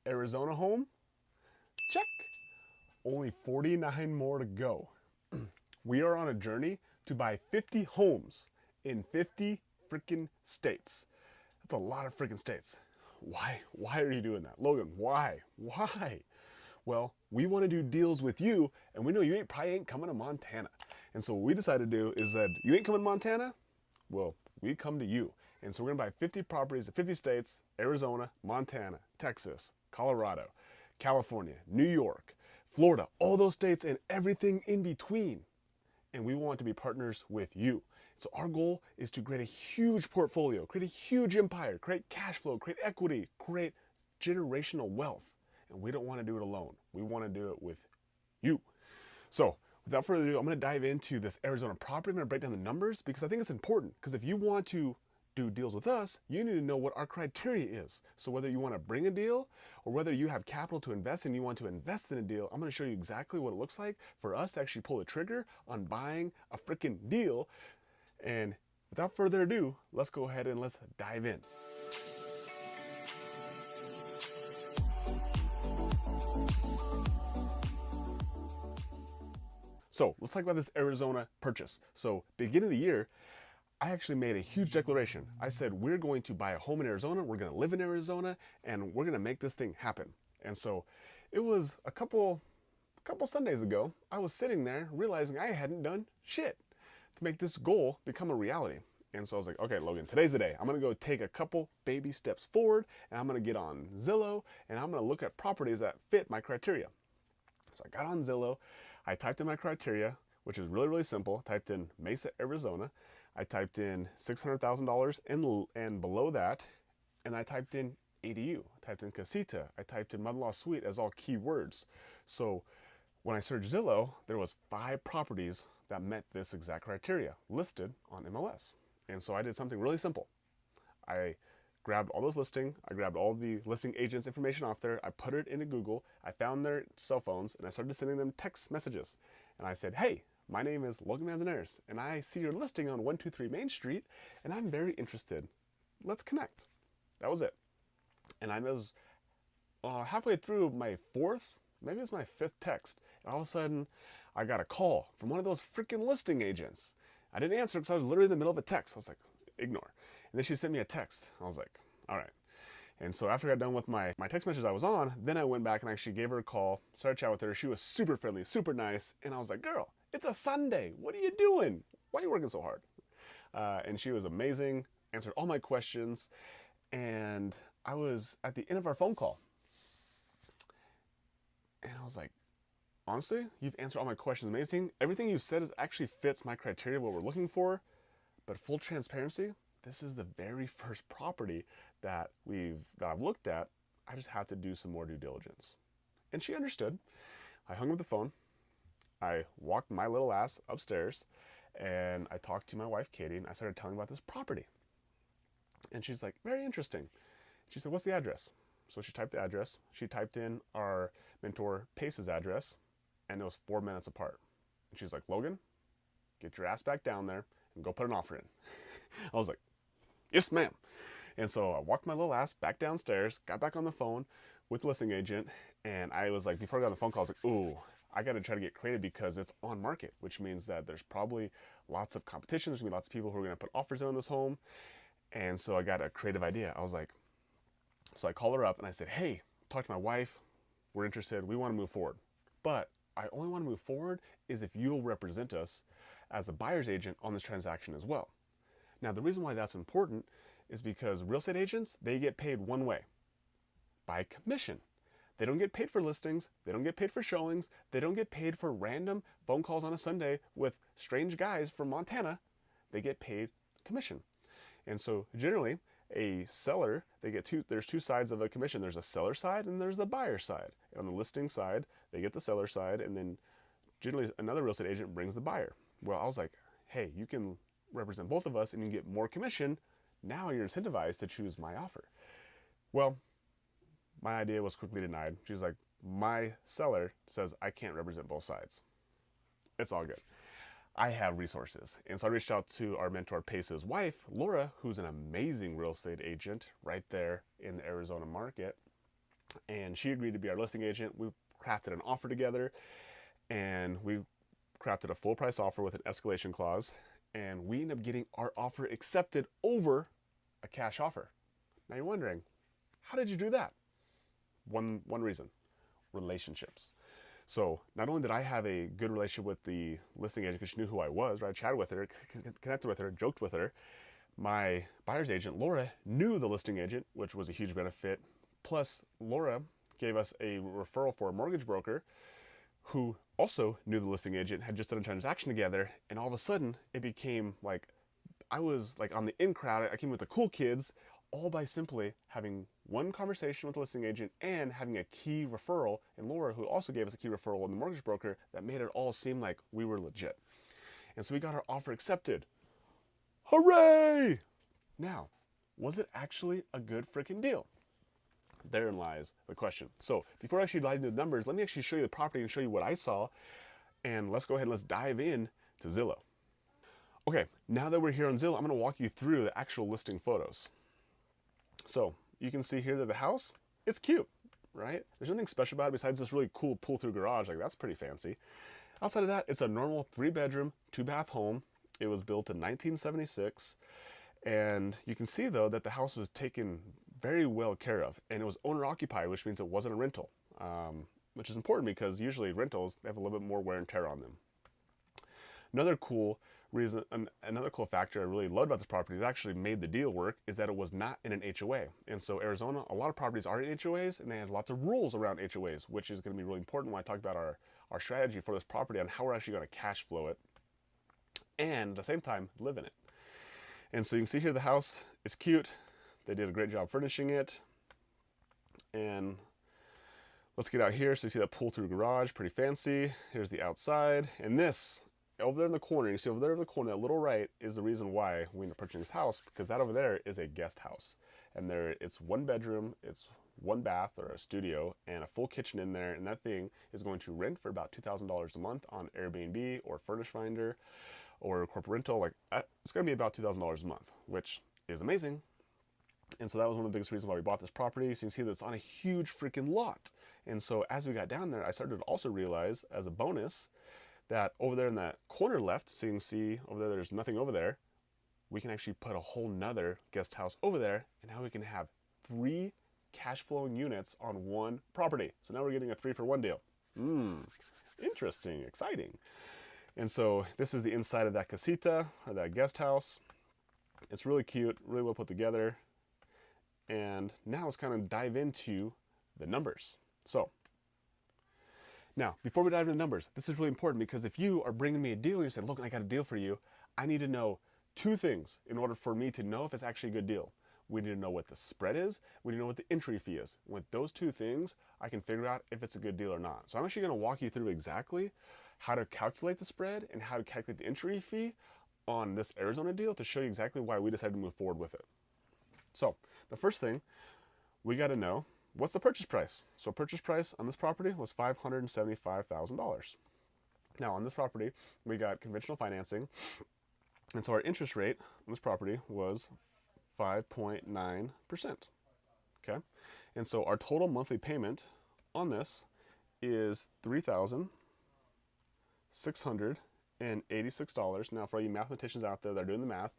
Arizona home? Check. Only 49 more to go. We are on a journey to buy 50 homes in 50 freaking states. That's a lot of freaking states. Why? Why are you doing that? Logan, why? Why? Well, we want to do deals with you, and we know you probably ain't coming to Montana. And so what we decided to do is that you ain't coming to Montana? Well, we come to you. And so we're gonna buy 50 properties in 50 states: Arizona, Montana, Texas, Colorado, California, New York, Florida, all those states and everything in between. And we want to be partners with you. So our goal is to create a huge portfolio, create a huge empire, create cash flow, create equity, create generational wealth. And we don't want to do it alone. We want to do it with you. So without further ado, I'm going to dive into this Arizona property. I'm going to break down the numbers because I think it's important. Because if you want to do deals with us, you need to know what our criteria is. So whether you want to bring a deal or whether you have capital to invest and you want to invest in a deal, I'm going to show you exactly what it looks like for us to actually pull the trigger on buying a freaking deal. And without further ado, let's go ahead and let's dive in. So let's talk about this Arizona purchase. So beginning of the year, I actually made a huge declaration. I said, we're going to buy a home in Arizona, we're gonna live in Arizona, and we're gonna make this thing happen. And so it was a couple Sundays ago, I was sitting there realizing I hadn't done shit to make this goal become a reality. And so I was like, okay, Logan, today's the day. I'm gonna go take a couple baby steps forward, and I'm gonna get on Zillow, and I'm gonna look at properties that fit my criteria. So I got on Zillow, I typed in my criteria, which is really, really simple. Typed in Mesa, Arizona. I typed in $600,000 and below that, and I typed in ADU. I typed in casita. I typed in mother-in-law suite as all keywords. So when I searched Zillow, there was 5 properties that met this exact criteria listed on MLS. And so I did something really simple. I grabbed all those listings, I grabbed all the listing agents' information off there, I put it into Google, I found their cell phones, and I started sending them text messages. And I said, hey, my name is Logan Manzanares, and I see your listing on 123 Main Street, and I'm very interested. Let's connect. That was it. And I was halfway through my 4th, maybe it was my 5th text, and all of a sudden, I got a call from one of those freaking listing agents. I didn't answer because I was literally in the middle of a text. I was like, ignore. And then she sent me a text. I was like, all right. And so after I got done with my text message I was on, then I went back and actually gave her a call, started chatting with her. She was super friendly, super nice. And I was like, girl, it's a Sunday. What are you doing? Why are you working so hard? And she was amazing, answered all my questions. And I was at the end of our phone call. And I was like, honestly, you've answered all my questions amazing. Everything you said actually fits my criteria, what we're looking for. But full transparency, this is the very first property that I've looked at. I just have to do some more due diligence. And she understood. I hung up the phone. I walked my little ass upstairs and I talked to my wife, Katie, and I started telling about this property. And she's like, very interesting. She said, what's the address? So she typed the address. She typed in our mentor Pace's address, and it was 4 minutes apart. And she's like, Logan, get your ass back down there and go put an offer in. I was like, yes, ma'am. And so I walked my little ass back downstairs, got back on the phone with the listing agent, and I was like, before I got on the phone call, I was like, ooh, I got to try to get creative because it's on market, which means that there's probably lots of competition. There's going to be lots of people who are going to put offers in on this home. And so I got a creative idea. I was like, so I called her up and I said, hey, talk to my wife. We're interested. We want to move forward. But I only want to move forward is if you'll represent us as a buyer's agent on this transaction as well. Now, the reason why that's important is because real estate agents, they get paid one way, by commission. They don't get paid for listings. They don't get paid for showings. They don't get paid for random phone calls on a Sunday with strange guys from Montana. They get paid commission. And so generally, a seller, there's 2 sides of a commission. There's a seller side and there's the buyer side. On the listing side, they get the seller side, and then generally another real estate agent brings the buyer. Well, I was like, hey, you can represent both of us and you can get more commission. Now you're incentivized to choose my offer. Well, my idea was quickly denied. She's like, my seller says I can't represent both sides. It's all good. I have resources. And so I reached out to our mentor Pace's wife, Laura, who's an amazing real estate agent right there in the Arizona market. and she agreed to be our listing agent. We crafted an offer together, and we crafted a full price offer with an escalation clause, and we ended up getting our offer accepted over a cash offer. Now you're wondering, how did you do that? One reason: relationships. So not only did I have a good relationship with the listing agent because she knew who I was, right? I chatted with her, connected with her, joked with her. My buyer's agent, Laura, knew the listing agent, which was a huge benefit. Plus, Laura gave us a referral for a mortgage broker who also knew the listing agent, had just done a transaction together, and all of a sudden it became like I was like on the in crowd. I came with the cool kids, all by simply having one conversation with the listing agent and having a key referral, and Laura, who also gave us a key referral, and the mortgage broker, that made it all seem like we were legit. And so we got our offer accepted. Hooray! Now, was it actually a good freaking deal? Therein lies the question. So before I actually dive into the numbers, let me actually show you the property and show you what I saw. And let's go ahead and let's dive in to Zillow. Okay, now that we're here on Zillow, I'm gonna walk you through the actual listing photos. So you can see here that the house, it's cute, right? There's nothing special about it besides this really cool pull-through garage. Like, that's pretty fancy. Outside of that, it's a normal 3-bedroom, 2-bath home. It was built in 1976. And you can see, though, that the house was taken very well care of. And it was owner-occupied, which means it wasn't a rental, which is important because usually rentals, they have a little bit more wear and tear on them. Another cool reason, another cool factor I really loved about this property that actually made the deal work is that it was not in an HOA. And so Arizona, a lot of properties are in HOAs, and they have lots of rules around HOAs, which is going to be really important when I talk about our strategy for this property on how we're actually going to cash flow it and at the same time live in it. And so you can see here the house is cute. They did a great job furnishing it. And let's get out here. So you see that pull-through garage, pretty fancy. Here's the outside. And this, over there in the corner, you see over there in the corner, that little right, is the reason why we ended up purchasing this house, because that over there is a guest house. And there, it's 1 bedroom, it's 1 bath or a studio, and a full kitchen in there. And that thing is going to rent for about $2,000 a month on Airbnb or Furnish Finder or corporate rental. Like, it's going to be about $2,000 a month, which is amazing. And so that was one of the biggest reasons why we bought this property. So you can see that it's on a huge freaking lot. And so as we got down there, I started to also realize as a bonus that over there in that corner left, so you can see over there, there's nothing over there. We can actually put a whole nother guest house over there. And now we can have 3 cash flowing units on 1 property. So now we're getting a 3-for-1 deal. Interesting, exciting. And so this is the inside of that casita, or that guest house. It's really cute, really well put together. And now let's kind of dive into the numbers. So now, before we dive into the numbers, this is really important because if you are bringing me a deal and you say, look, I got a deal for you, I need to know 2 things in order for me to know if it's actually a good deal. We need to know what the spread is. We need to know what the entry fee is. With those 2 things, I can figure out if it's a good deal or not. So I'm actually going to walk you through exactly how to calculate the spread and how to calculate the entry fee on this Arizona deal to show you exactly why we decided to move forward with it. So the first thing, we got to know, what's the purchase price? So purchase price on this property was $575,000. Now on this property, we got conventional financing. And so our interest rate on this property was 5.9%. Okay. And so our total monthly payment on this is $3,686. Now for all you mathematicians out there that are doing the math,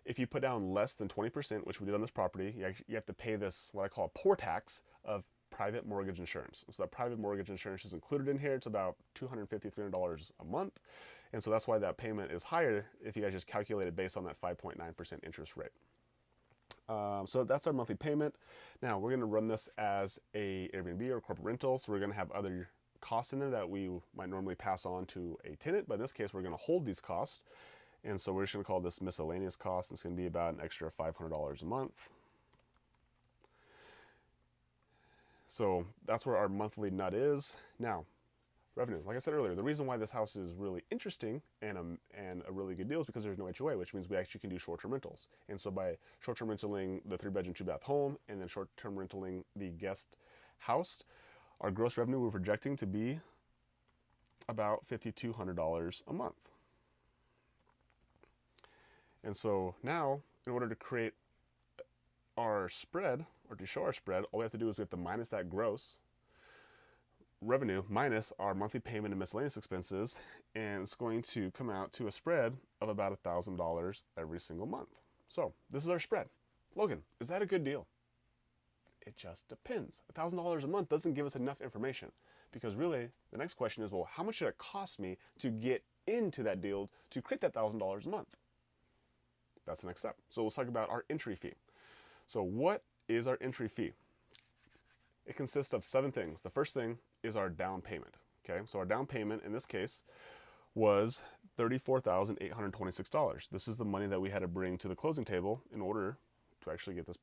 if you put down less than 20%, which we did on this property, you have to pay this, what I call a poor tax of private mortgage insurance. So that private mortgage insurance is included in here. It's about $250, $300 a month. And so that's why that payment is higher if you guys just calculate it based on that 5.9% interest rate. So that's our monthly payment. Now we're going to run this as a Airbnb or corporate rental. So we're going to have other costs in there that we might normally pass on to a tenant. But in this case, we're going to hold these costs. And so we're just going to call this miscellaneous cost. It's going to be about an extra $500 a month. So that's where our monthly nut is. Now, revenue. Like I said earlier, the reason why this house is really interesting and a really good deal is because there's no HOA, which means we actually can do short-term rentals. And so by short-term renting the 3-bedroom, 2-bath home and then short-term renting the guest house, our gross revenue we're projecting to be about $5,200 a month. And so now, in order to create our spread or to show our spread, all we have to do is we have to minus that gross revenue minus our monthly payment and miscellaneous expenses, and it's going to come out to a spread of about $1,000 every single month. So this is our spread. Logan, is that a good deal? It just depends. $1,000 a month doesn't give us enough information, because really the next question is, well, how much should it cost me to get into that deal to create that $1,000 a month? That's the next step. So let's talk about our entry fee. So what is our entry fee? It consists of 7 things. The first thing is our down payment. Okay, so our down payment in this case was $34,826. This is the money that we had to bring to the closing table in order to actually get this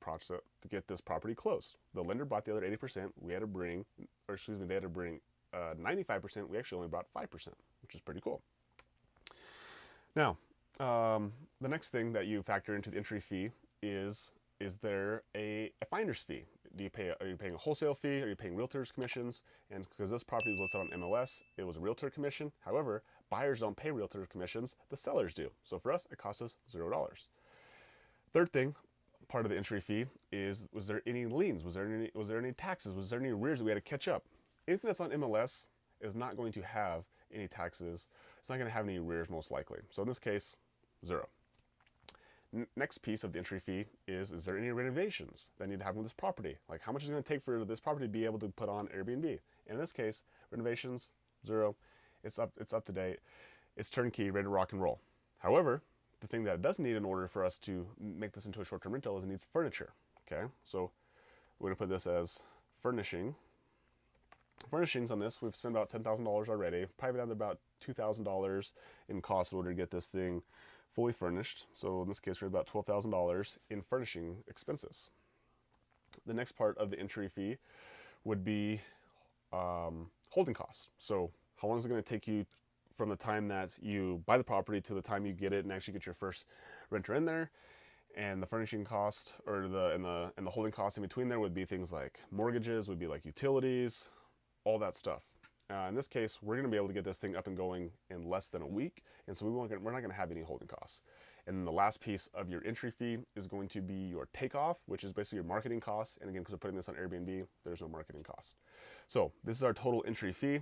property closed. The lender brought the other 80%. We had to bring, or excuse me, they had to bring 95%. We actually only brought 5%, which is pretty cool. Now, the next thing that you factor into the entry fee is there a finder's fee? Are you paying a wholesale fee? Are you paying realtors commissions? And because this property was listed on MLS, it was a realtor commission. However, buyers don't pay realtor commissions, the sellers do. So for us, it costs us $0. Third thing, part of the entry fee is, was there any liens? Was there any taxes? Was there any arrears that we had to catch up? Anything that's on MLS is not going to have any taxes. It's not going to have any arrears most likely. So in this case, 0. Next piece of the entry fee is there any renovations that need to happen with this property? Like, how much is it going to take for this property to be able to put on Airbnb? And in this case, renovations, 0. It's up to date. It's turnkey, ready to rock and roll. However, the thing that it does need in order for us to make this into a short-term rental is it needs furniture. Okay, so we're going to put this as furnishing. Furnishings on this, we've spent about $10,000 already. Probably down to about $2,000 in cost in order to get this thing fully furnished. So in this case, we're at about $12,000 in furnishing expenses. The next part of the entry fee would be holding costs. So how long is it going to take you from the time that you buy the property to the time you get it and actually get your first renter in there? And the furnishing cost, or the holding costs in between there would be things like mortgages, would be like utilities, all that stuff. In this case, we're going to be able to get this thing up and going in less than a week, and so we're not going to have any holding costs. And then the last piece of your entry fee is going to be your takeoff, which is basically your marketing costs. And again, because we're putting this on Airbnb, there's no marketing cost. So this is our total entry fee.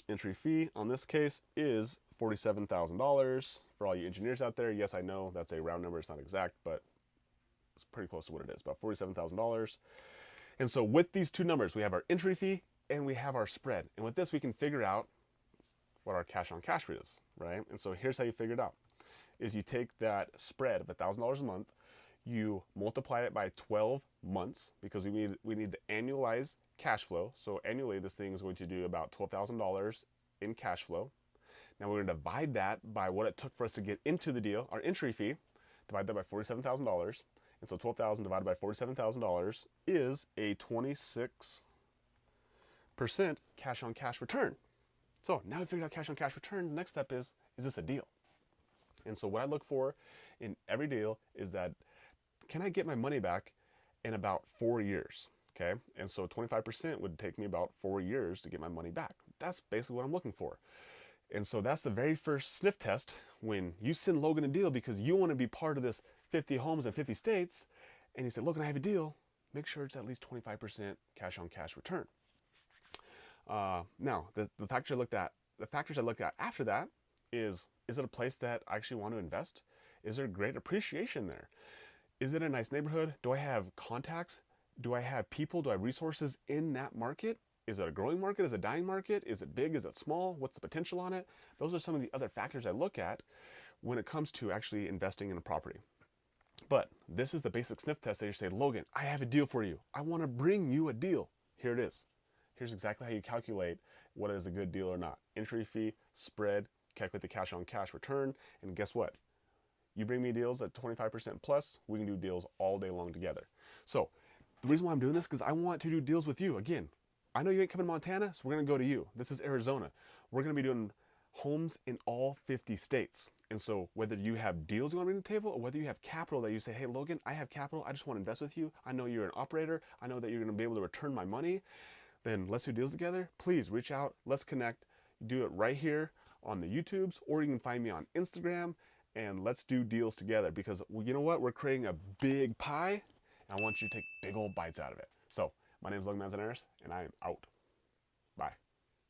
Entry fee on this case is $47,000. For all you engineers out there, yes, I know that's a round number, it's not exact, but it's pretty close to what it is, about $47,000. And so with these two numbers, we have our entry fee and we have our spread. And with this, we can figure out what our cash on cash rate is, right? And so here's how you figure it out. Is you take that spread of $1,000 a month, you multiply it by 12 months, because we need the annualized cash flow. So annually, this thing is going to do about $12,000 in cash flow. Now we're going to divide that by what it took for us to get into the deal, our entry fee, divide that by $47,000. And so 12,000 divided by $47,000 is a 26% cash on cash return. So now we figured out cash on cash return. The next step is this a deal? And so what I look for in every deal is that, can I get my money back in about 4 years? Okay, and so 25% would take me about 4 years to get my money back. That's basically what I'm looking for. And so that's the very first sniff test when you send Logan a deal because you want to be part of this 50 homes in 50 states, and you say, Logan, I have a deal. Make sure it's at least 25% cash on cash return. Now, the factors I looked at after that is it a place that I actually want to invest? Is there great appreciation there? Is it a nice neighborhood? Do I have contacts? Do I have people? Do I have resources in that market? Is it a growing market? Is it a dying market? Is it big? Is it small? What's the potential on it? Those are some of the other factors I look at when it comes to actually investing in a property. But this is the basic sniff test that you say, Logan, I have a deal for you. I want to bring you a deal. Here it is. Here's exactly how you calculate what is a good deal or not. Entry fee, spread, calculate the cash on cash return, and guess what? You bring me deals at 25% plus, we can do deals all day long together. So the reason why I'm doing this is because I want to do deals with you. Again, I know you ain't coming to Montana, so we're going to go to you. This is Arizona. We're going to be doing homes in all 50 states. And so whether you have deals you want to bring to the table, or whether you have capital that you say, hey, Logan, I have capital. I just want to invest with you. I know you're an operator. I know that you're going to be able to return my money. Then let's do deals together. Please reach out. Let's connect. Do it right here on the YouTubes, or you can find me on Instagram, and let's do deals together, because you know what? We're creating a big pie, and I want you to take big old bites out of it. So, my name is Logan Manzanares, and I am out. Bye.